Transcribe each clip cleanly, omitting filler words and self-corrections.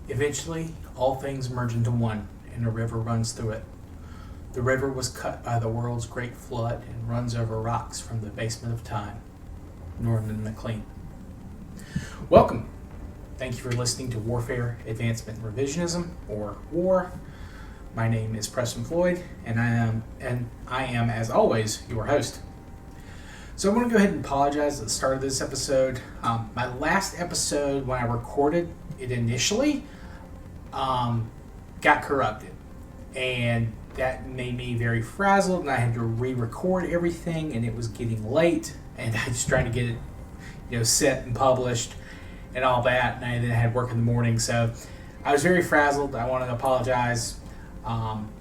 Eventually, all things merge into one, and a river runs through it. The river was cut by the world's great flood and runs over rocks from the basement of time. Norman McLean. Welcome. Thank you for listening to Warfare, Advancement, and Revisionism, or WAR. My name is Preston Floyd, and I am, as always, your host. So I'm going to go ahead and apologize at the start of this episode. My last episode, when I recorded it initially, got corrupted, and that made me very frazzled, and I had to re-record everything, and it was getting late, and I was trying to get it, set and published, and all that, and I then had work in the morning, so I was very frazzled. I wanted to apologize.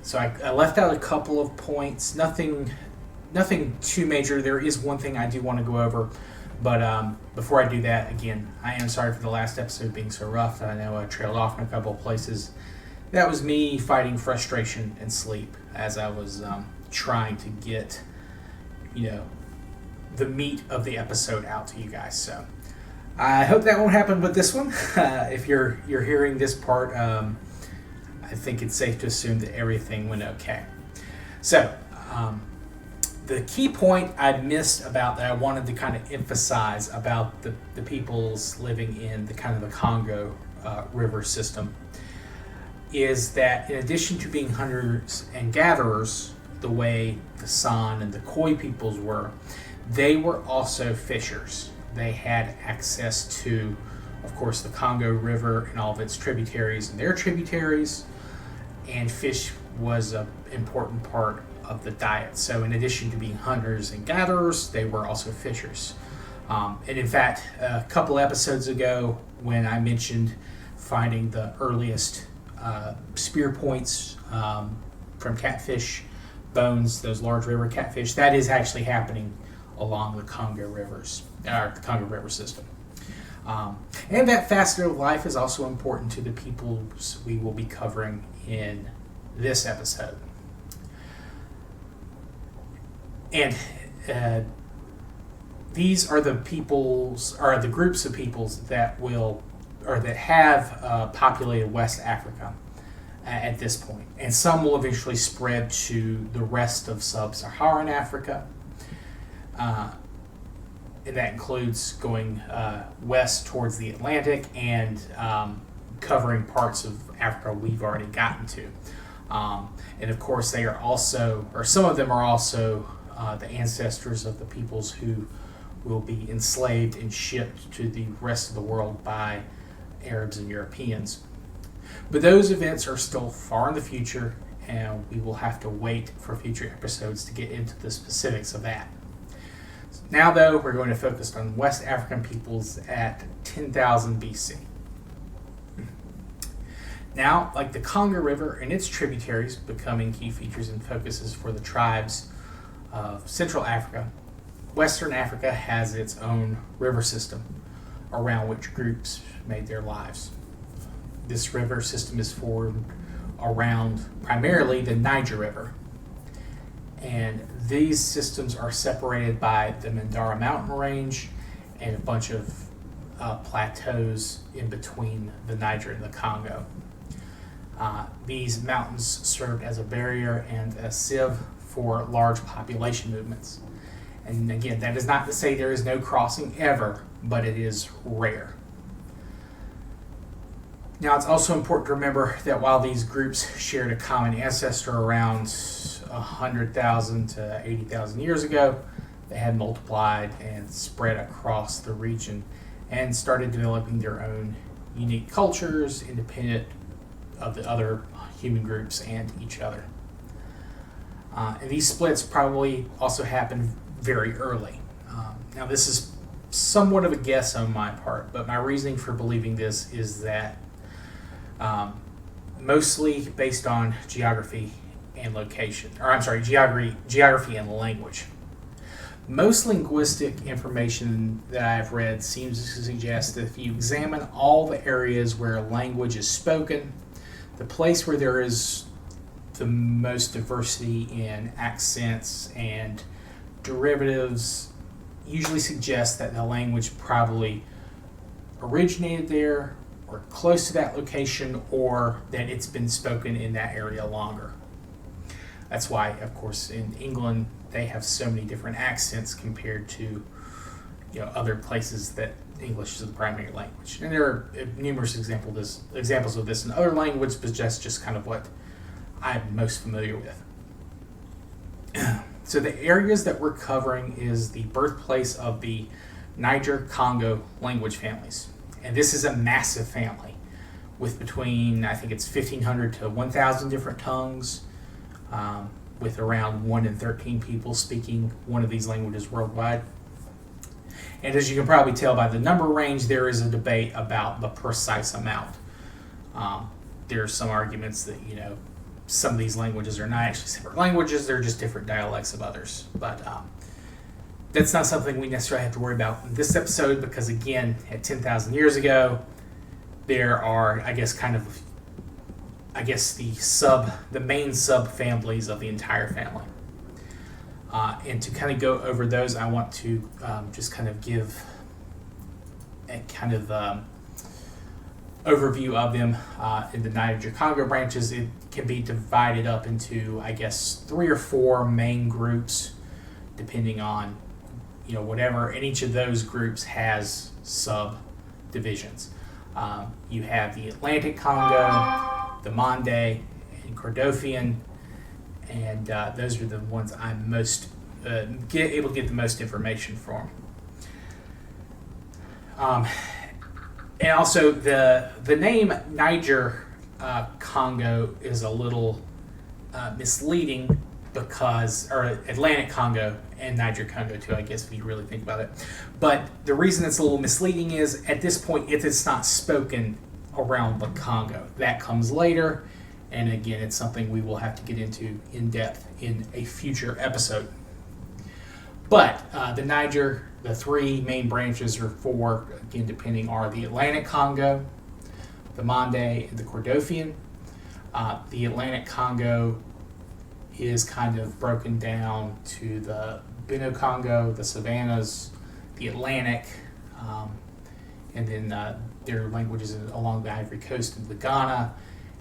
So I left out a couple of points. Nothing too major. There is one thing I do want to go over, but before I do that, again, I am sorry for the last episode being so rough. I know I trailed off in a couple of places. That was me fighting frustration and sleep as I was trying to get, the meat of the episode out to you guys. So I hope that won't happen with this one. If you're hearing this part, I think it's safe to assume that everything went okay. So the key point I missed about that I wanted to kind of emphasize about the peoples living in the Congo river system is that in addition to being hunters and gatherers, the way the San and the Khoi peoples were, they were also fishers. They had access to, of course, the Congo River and all of its tributaries and their tributaries, and fish was an important part of the diet. So in addition to being hunters and gatherers, they were also fishers. And in fact, a couple episodes ago, when I mentioned finding the earliest spear points from catfish bones, those large river catfish, that is actually happening along the Congo rivers, or the Congo River system. And that facet of life is also important to the peoples we will be covering in this episode. And these are the peoples, or the groups of peoples that have populated West Africa at this point. And some will eventually spread to the rest of sub-Saharan Africa. And that includes going west towards the Atlantic and covering parts of Africa we've already gotten to. And of course, they are also, or some of them are also, the ancestors of the peoples who will be enslaved and shipped to the rest of the world by Arabs and Europeans. But those events are still far in the future, and we will have to wait for future episodes to get into the specifics of that. Now, though, we're going to focus on West African peoples at 10,000 BC. Now, like the Congo River and its tributaries becoming key features and focuses for the tribes of Central Africa, Western Africa has its own river system around which groups made their lives. This river system is formed around primarily the Niger River. And these systems are separated by the Mandara mountain range and a bunch of plateaus in between the Niger and the Congo. These mountains served as a barrier and a sieve for large population movements. And again, that is not to say there is no crossing ever, but it is rare. Now, it's also important to remember that while these groups shared a common ancestor around 100,000 to 80,000 years ago, they had multiplied and spread across the region and started developing their own unique cultures independent of the other human groups and each other. And these splits probably also happened very early. Now, this is somewhat of a guess on my part, but my reasoning for believing this is that mostly based on geography and location, geography and language. Most linguistic information that I've read seems to suggest that if you examine all the areas where language is spoken, the place where there is the most diversity in accents and derivatives usually suggests that the language probably originated there or close to that location, or that it's been spoken in that area longer. That's why, of course, in England they have so many different accents compared to other places that English is the primary language. And there are numerous examples of this in other languages, but that's just kind of what I'm most familiar with. So the areas that we're covering is the birthplace of the Niger Congo language families. And this is a massive family with between, I think it's 1,500 to 1,000 different tongues, with around 1 in 13 people speaking one of these languages worldwide. And as you can probably tell by the number range, there is a debate about the precise amount. There are some arguments that, some of these languages are not actually separate languages, they're just different dialects of others. But that's not something we necessarily have to worry about in this episode, because again, at 10,000 years ago, there are, the main sub-families of the entire family. And to kind of go over those, I want to just kind of give a kind of overview of them. In the Niger Congo branches, it can be divided up into, 3 or 4 main groups, depending on, whatever. And each of those groups has subdivisions. You have the Atlantic Congo, the Mande, and Cordofian, and those are the ones I'm most able to get the most information from. And also the name Niger Congo is a little misleading, because, or Atlantic Congo and Niger Congo too, I guess, if you really think about it. But the reason it's a little misleading is, at this point, it's not spoken around the Congo. That comes later, and again, it's something we will have to get into in depth in a future episode. But the Niger, the 3 main branches, or 4, again, depending, are the Atlantic Congo, the Mande, and the Cordofian. The Atlantic Congo is kind of broken down to the Benue Congo, the Savannas, the Atlantic, and then their languages along the Ivory Coast of the Ghana,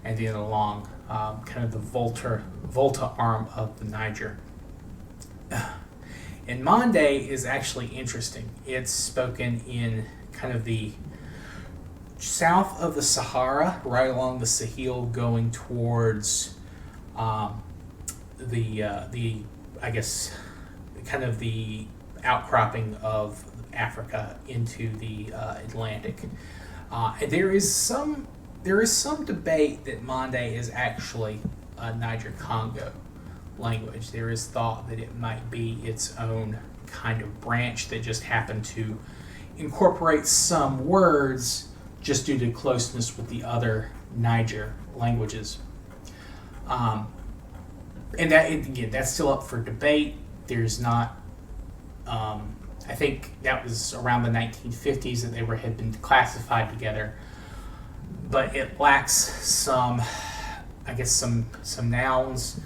and then along kind of the Volta arm of the Niger. And Mande is actually interesting. It's spoken in kind of the south of the Sahara, right along the Sahel, going towards kind of the outcropping of Africa into the Atlantic. And there is some debate that Mande is actually a Niger Congo language. There is thought that it might be its own kind of branch that just happened to incorporate some words just due to closeness with the other Niger languages. And that, again, that's still up for debate. There's not, I think that was around the 1950s that they had been classified together, but it lacks some nouns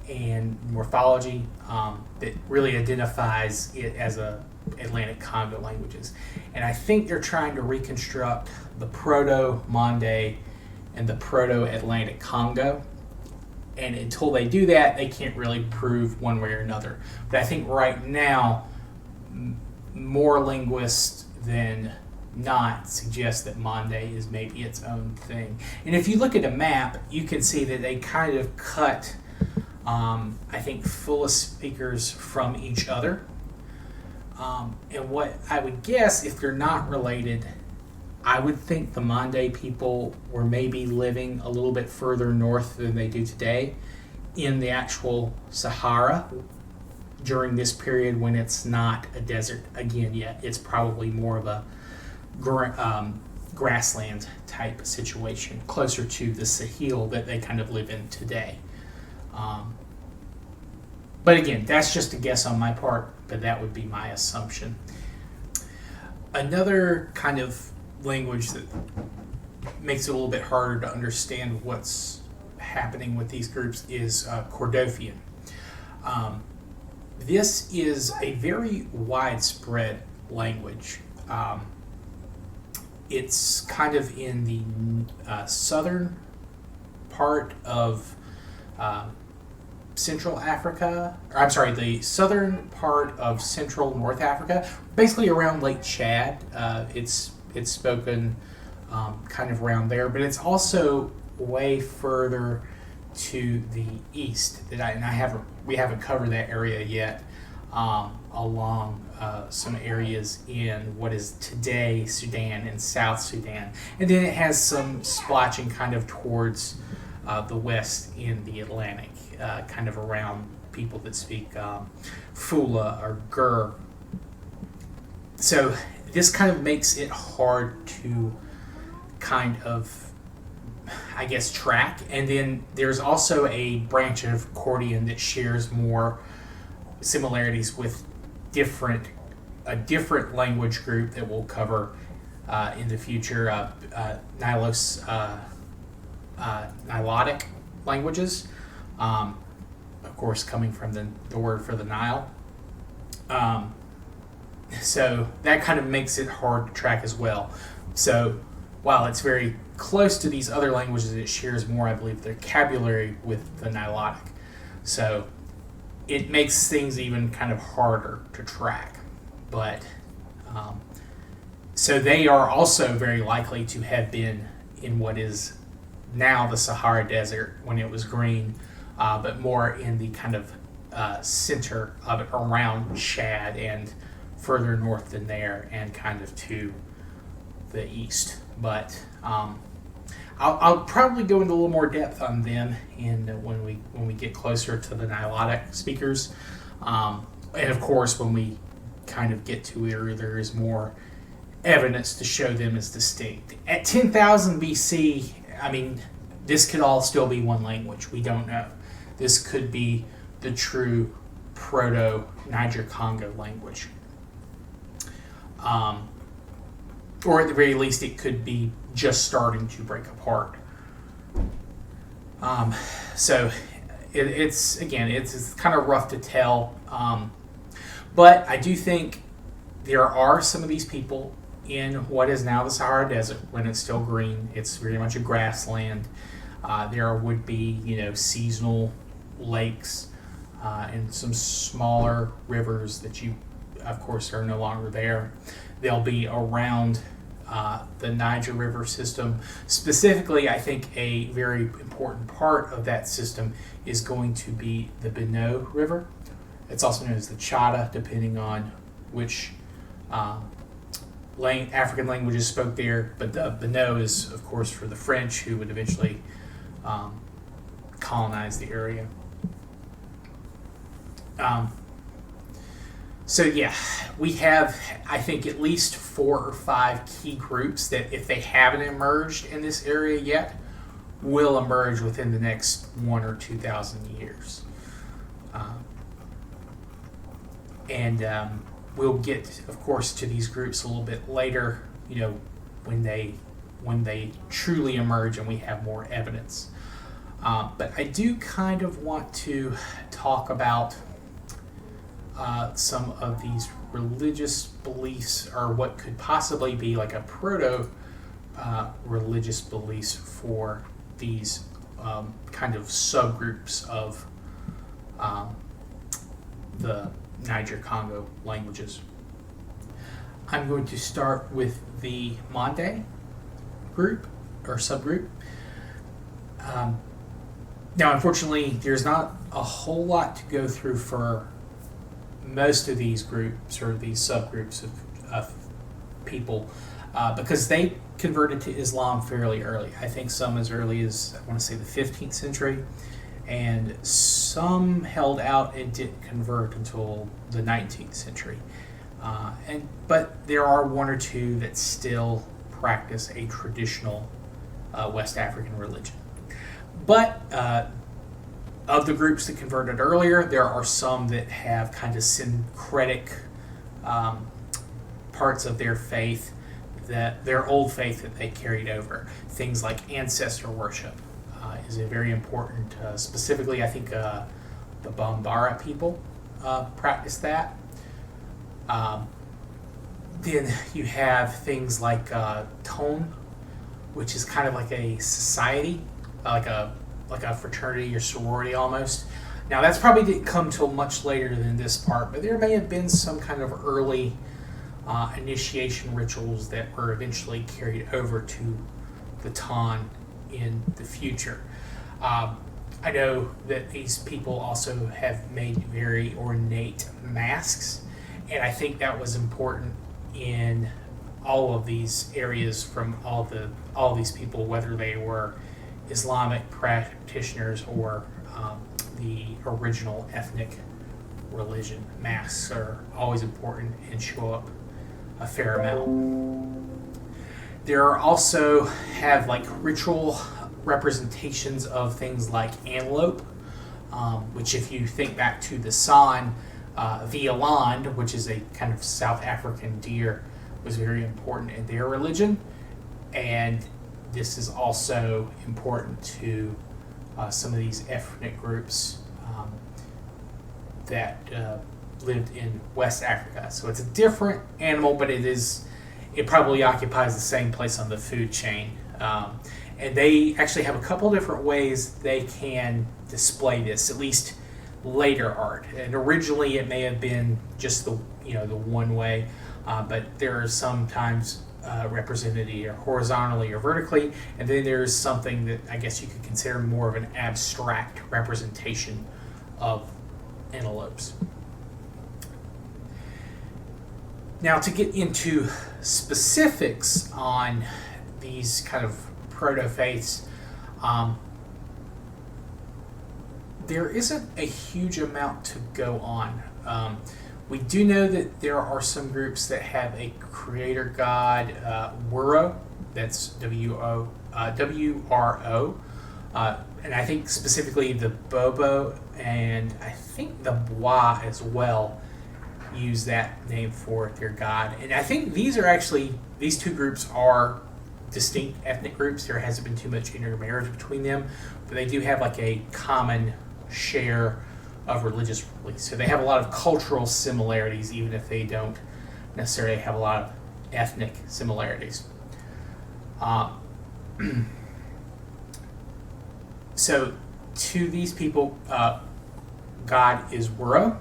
and morphology that really identifies it as a Atlantic Congo languages. And I think they're trying to reconstruct the Proto-Mande and the Proto-Atlantic Congo. And until they do that, they can't really prove one way or another. But I think right now, more linguists than not suggest that Mande is maybe its own thing. And if you look at a map, you can see that they kind of cut, fullest speakers from each other. And what I would guess, if they're not related, I would think the Mande people were maybe living a little bit further north than they do today in the actual Sahara during this period when it's not a desert again yet. It's probably more of a grassland type situation, closer to the Sahel that they kind of live in today. But again, that's just a guess on my part, but that would be my assumption. Another kind of language that makes it a little bit harder to understand what's happening with these groups is Cordofian. This is a very widespread language. it's kind of in the southern part of Central Africa, or I'm sorry, the southern part of Central North Africa, basically around Lake Chad. It's spoken kind of around there, but it's also way further to the east we haven't covered that area yet, along some areas in what is today Sudan and South Sudan, and then it has some splotching kind of towards the west in the Atlantic, kind of around people that speak Fula or Gur. So this kind of makes it hard to kind of, I guess, track. And then there's also a branch of Accordion that shares more similarities with a different language group that we'll cover in the future, Nilotic languages, of course coming from the word for the Nile. So that kind of makes it hard to track as well. So while it's very close to these other languages, it shares more, I believe, vocabulary with the Nilotic. So it makes things even kind of harder to track. But so they are also very likely to have been in what is now the Sahara Desert when it was green, but more in the kind of center of it, around Chad and further north than there, and kind of to the east. But I'll probably go into a little more depth on them when we get closer to the Nilotic speakers, and of course when we kind of get to where there is more evidence to show them as distinct. At 10,000 BC, I mean, this could all still be one language. We don't know. This could be the true proto-Niger Congo language. Or at the very least, it could be just starting to break apart. So it's kind of rough to tell. But I do think there are some of these people in what is now the Sahara Desert when it's still green. It's very much a grassland. There would be, seasonal lakes and some smaller rivers that of course, are no longer there. They'll be around the Niger River system. Specifically, I think a very important part of that system is going to be the Benue River. It's also known as the Chada, depending on which African languages spoke there. But the Benue is, of course, for the French, who would eventually colonize the area. So yeah, we have, I think, at least 4 or 5 key groups that, if they haven't emerged in this area yet, will emerge within the next 1,000 or 2,000 years. And we'll get, of course, to these groups a little bit later, when they truly emerge and we have more evidence. But I do kind of want to talk about some of these religious beliefs, or what could possibly be like a proto-religious beliefs for these kind of subgroups of the Niger Congo languages. I'm going to start with the Mande group, or subgroup. Now, unfortunately, there's not a whole lot to go through for most of these groups, or these subgroups of people, because they converted to Islam fairly early. I think some as early as, I want to say, the 15th century, and some held out and didn't convert until the 19th century. But there are 1 or 2 that still practice a traditional West African religion. But of the groups that converted earlier, there are some that have kind of syncretic parts of their faith, their old faith that they carried over. Things like ancestor worship is a very important, specifically I think the Bambara people practice that. Then you have things like tone, which is kind of like a society, like a fraternity or sorority almost. Now that's probably didn't come till much later than this part, but there may have been some kind of early initiation rituals that were eventually carried over to the Ton in the future. I know that these people also have made very ornate masks, and I think that was important in all of these areas from all these people, whether they were Islamic practitioners or the original ethnic religion. Masks are always important and show up a fair amount. There are also have like ritual representations of things like antelope, which if you think back to the San, the eland, which is a kind of South African deer, was very important in their religion, and this is also important to some of these ethnic groups that lived in West Africa. So it's a different animal, but it probably occupies the same place on the food chain. And they actually have a couple different ways they can display this, at least later art. And originally it may have been just the one way, but there are sometimes represented either horizontally or vertically, and then there's something that I guess you could consider more of an abstract representation of antelopes. Now, to get into specifics on these kind of proto-faiths, there isn't a huge amount to go on. We do know that there are some groups that have a creator god, Wuro, that's W-R-O, and I think specifically the Bobo and I think the Bwa as well use that name for their god. And I think these two groups are distinct ethnic groups. There hasn't been too much intermarriage between them, but they do have like a common share of religious beliefs. So they have a lot of cultural similarities, even if they don't necessarily have a lot of ethnic similarities. So to these people, God is Wuro,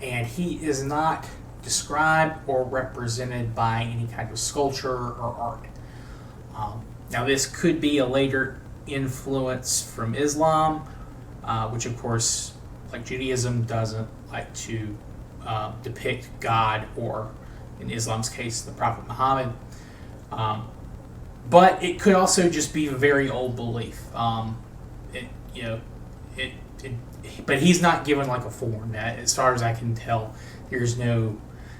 and he is not described or represented by any kind of sculpture or art. Now this could be a later influence from Islam, which of course, like Judaism, doesn't like to depict God, or in Islam's case, the Prophet Muhammad. But it could also just be a very old belief. But he's not given like a form. As far as I can tell, there's no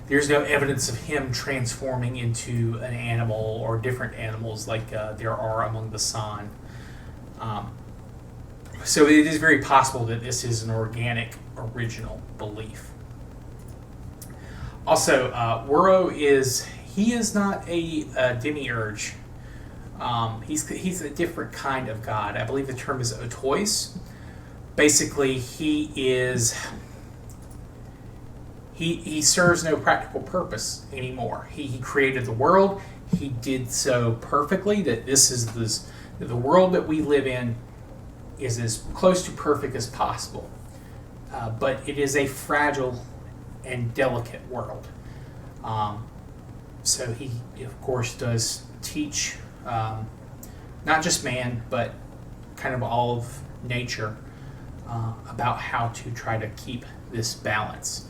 evidence of him transforming into an animal or different animals like there are among the San. So it is very possible that this is an organic, original belief. Also, Wuro is not a demiurge. He's a different kind of god. I believe the term is Otois. Basically, he serves no practical purpose anymore. He created the world. He did so perfectly that the world that we live in is as close to perfect as possible. But it is a fragile and delicate world. So he, of course, does teach not just man, but kind of all of nature about how to try to keep this balance.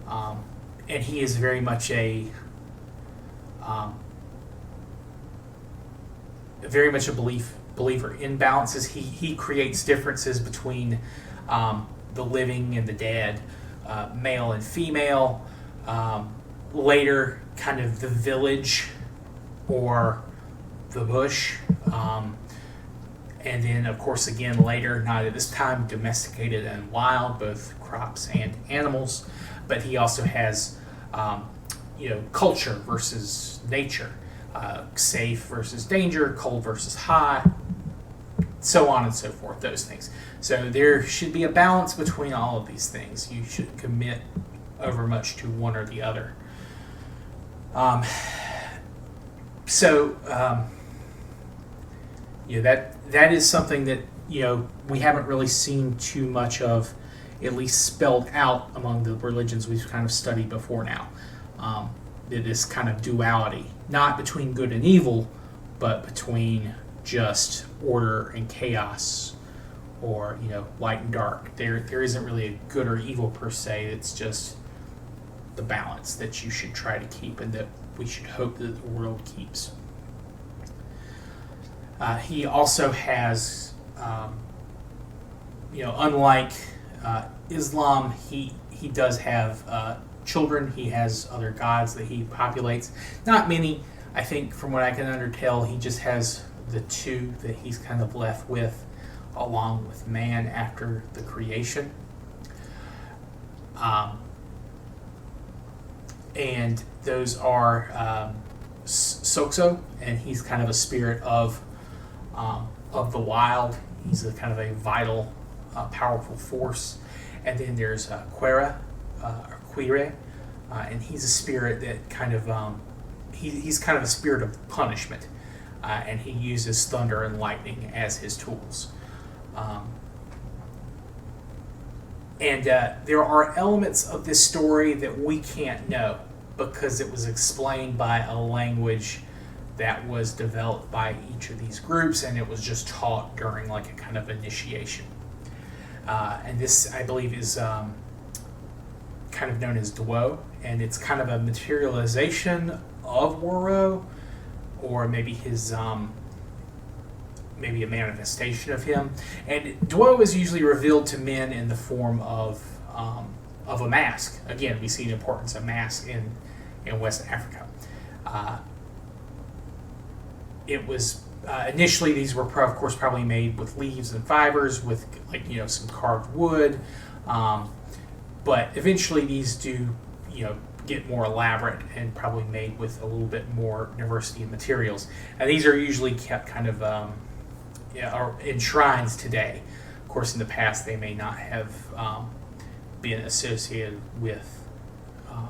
And he is very much a believer in balances. He creates differences between the living and the dead, male and female, later kind of the village or the bush, and then of course again later, not at this time, domesticated and wild, both crops and animals. But he also has culture versus nature, safe versus danger, cold versus hot, so on and so forth, those things. So there should be a balance between all of these things. You shouldn't commit over much to one or the other. Um, so that is something that we haven't really seen too much of, at least spelled out among the religions we've kind of studied before now. This kind of duality, not between good and evil, but between just order and chaos, or light and dark. There isn't really a good or evil per se. It's just the balance that you should try to keep, and that we should hope that the world keeps. He also has, unlike Islam, he does have children. He has other gods that he populates. Not many, I think, from what I can undertell. He just has the two that he's kind of left with, along with man after the creation. And those are Sokso, and he's kind of a spirit of the wild. He's a kind of a vital, powerful force. And then there's Quera, or Quire, and he's a spirit that kind of he's kind of a spirit of punishment, and he uses thunder and lightning as his tools. And there are elements of this story that we can't know, because it was explained by a language that was developed by each of these groups, and it was just taught during like a kind of initiation. And this, I believe, is kind of known as Dwo, and it's kind of a materialization of Woro, or maybe his maybe a manifestation of him. And Dwo is usually revealed to men in the form of a mask. Again, we see the importance of masks in West Africa. It was initially, these were of course probably made with leaves and fibers, with some carved wood, but eventually these do get more elaborate and probably made with a little bit more diversity of materials. And these are usually kept kind of in shrines today. Of course, in the past they may not have been associated with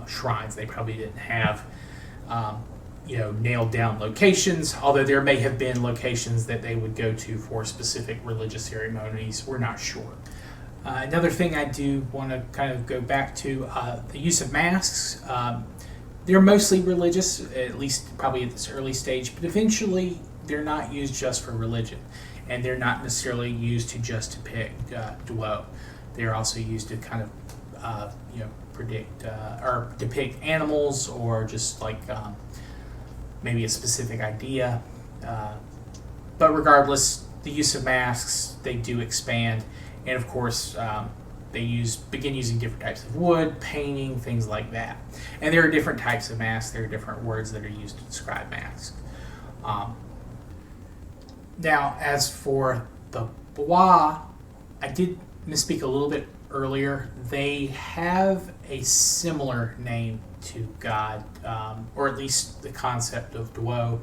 shrines. They probably didn't have nailed down locations, although there may have been locations that they would go to for specific religious ceremonies. We're not sure. Another thing I do want to kind of go back to, the use of masks. They're mostly religious, at least probably at this early stage, but eventually they're not used just for religion, and they're not necessarily used to just depict Dwo. They're also used to kind of predict or depict animals, or just like maybe a specific idea. But regardless, the use of masks, they do expand. And of course, they begin using different types of wood, painting, things like that. And there are different types of masks. There are different words that are used to describe masks. Now, as for the Bois, I did misspeak a little bit earlier. They have a similar name to God, or at least the concept of Dwo,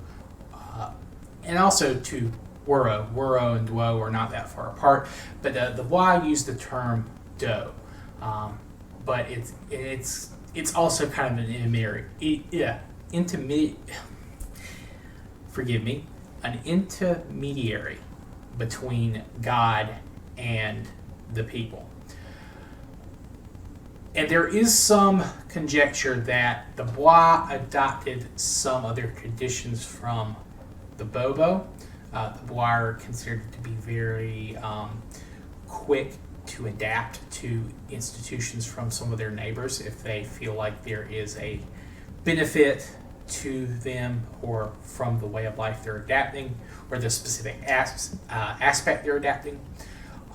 and also to Woro. Woro and Dwo are not that far apart, but the Bois use the term Do, but it's also kind of an intermediary between God and the people. And there is some conjecture that the Bois adopted some other traditions from the Bobo. The Bois are considered to be very quick to adapt to institutions from some of their neighbors if they feel like there is a benefit to them, or from the way of life they're adapting, or the specific aspect they're adapting.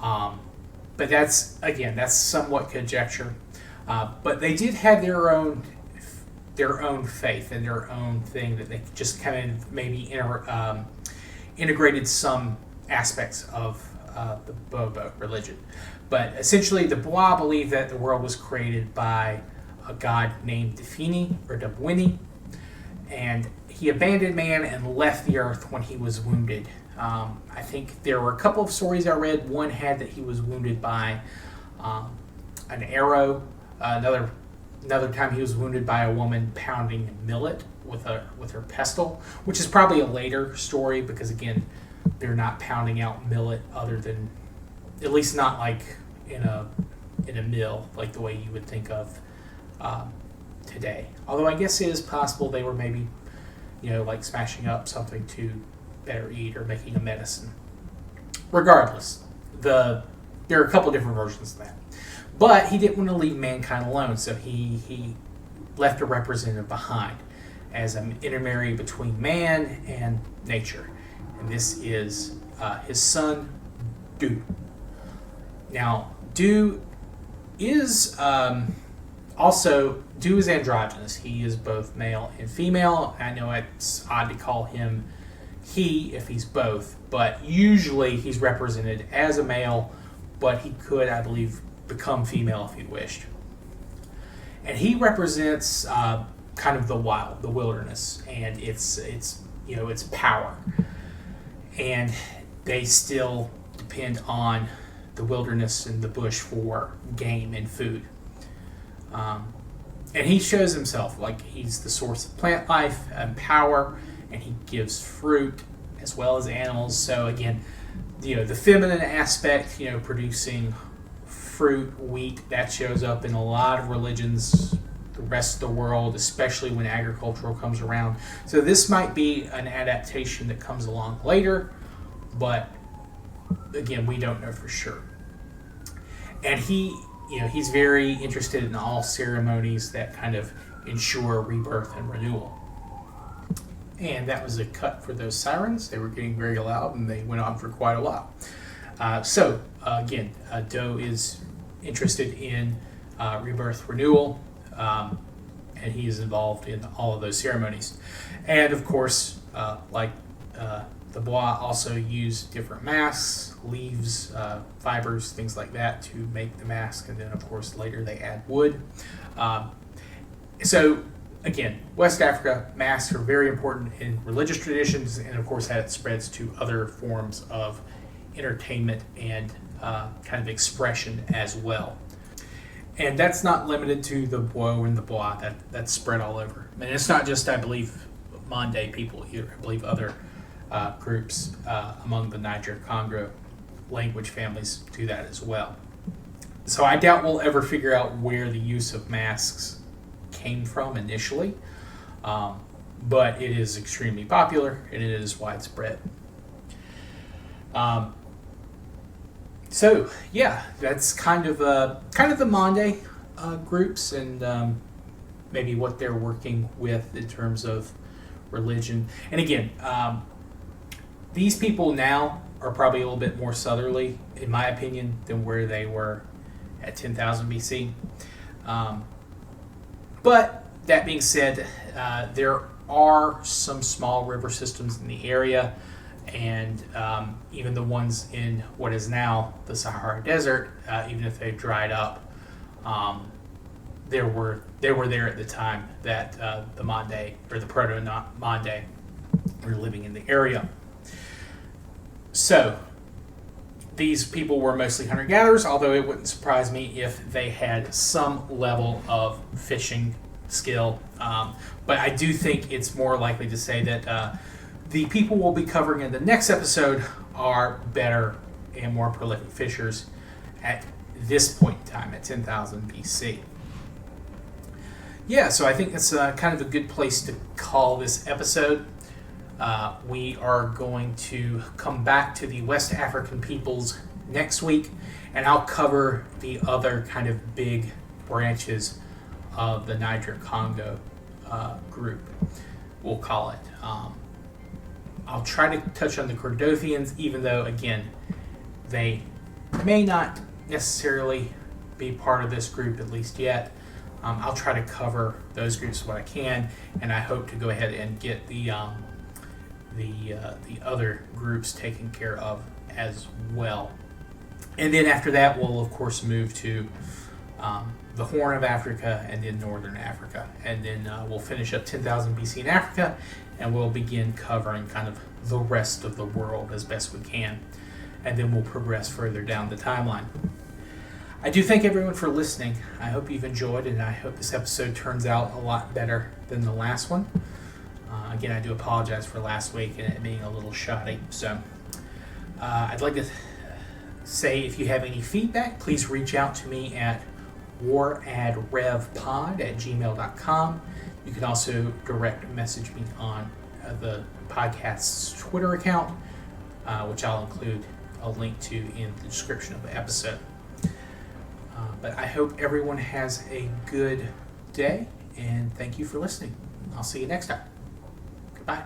But that's somewhat conjecture. But they did have their own faith and their own thing that they just kind of maybe integrated some aspects of the Bobo religion. But essentially, the Bois believed that the world was created by a god named Defini, or Dabwini, and he abandoned man and left the earth when he was wounded. I think there were a couple of stories I read. One had that he was wounded by an arrow. Another time he was wounded by a woman pounding millet with her pestle, which is probably a later story because again, they're not pounding out millet other than, at least not like in a mill like the way you would think of today. Although I guess it is possible they were maybe, like smashing up something to better eat or making a medicine. Regardless, there are a couple different versions of that. But he didn't want to leave mankind alone, so he left a representative behind as an intermediary between man and nature. And this is his son, Du. Now, Du is Du is androgynous. He is both male and female. I know it's odd to call him he if he's both, but usually he's represented as a male, but he could, I believe, become female if he wished. And he represents kind of the wild, the wilderness, and its power. And they still depend on the wilderness and the bush for game and food. And he shows himself like he's the source of plant life and power, and he gives fruit as well as animals. So again, the feminine aspect, producing fruit, wheat, that shows up in a lot of religions, the rest of the world, especially when agricultural comes around. So this might be an adaptation that comes along later, but again, we don't know for sure. And he's very interested in all ceremonies that kind of ensure rebirth and renewal. And that was a cut for those sirens. They were getting very loud, and they went on for quite a while. Again, Do is interested in rebirth, renewal, and he is involved in all of those ceremonies. And of course, the Bois also use different masks, leaves, fibers, things like that to make the mask, and then of course later they add wood. Again, West Africa, masks are very important in religious traditions, and of course that spreads to other forms of entertainment and kind of expression as well. And that's not limited to the Bois and the Bois, that's spread all over. And it's not just, I believe, Mande people either. I believe other groups among the Niger Congo language families do that as well. So I doubt we'll ever figure out where the use of masks came from initially, but it is extremely popular and it is widespread. That's kind of the Mande groups and maybe what they're working with in terms of religion. And again, these people now are probably a little bit more southerly, in my opinion, than where they were at 10,000 BC. But that being said, there are some small river systems in the area, and even the ones in what is now the Sahara Desert, even if they've dried up, they were there at the time that the Mande or the Proto-Mande were living in the area. So these people were mostly hunter-gatherers, although it wouldn't surprise me if they had some level of fishing skill. But I do think it's more likely to say that the people we'll be covering in the next episode are better and more prolific fishers at this point in time, at 10,000 BC. Yeah, so I think that's kind of a good place to call this episode. We are going to come back to the West African peoples next week, and I'll cover the other kind of big branches of the Niger Congo group, we'll call it. I'll try to touch on the Cordothians, even though, again, they may not necessarily be part of this group, at least yet. I'll try to cover those groups what I can, and I hope to go ahead and get the other groups taken care of as well. And then after that, we'll of course move to the Horn of Africa and then Northern Africa. And then we'll finish up 10,000 BC in Africa, and we'll begin covering kind of the rest of the world as best we can. And then we'll progress further down the timeline. I do thank everyone for listening. I hope you've enjoyed, and I hope this episode turns out a lot better than the last one. Again, I do apologize for last week and it being a little shoddy. So I'd like to say if you have any feedback, please reach out to me at waradrevpod@gmail.com. You can also direct message me on the podcast's Twitter account, which I'll include a link to in the description of the episode. But I hope everyone has a good day, and thank you for listening. I'll see you next time. Goodbye.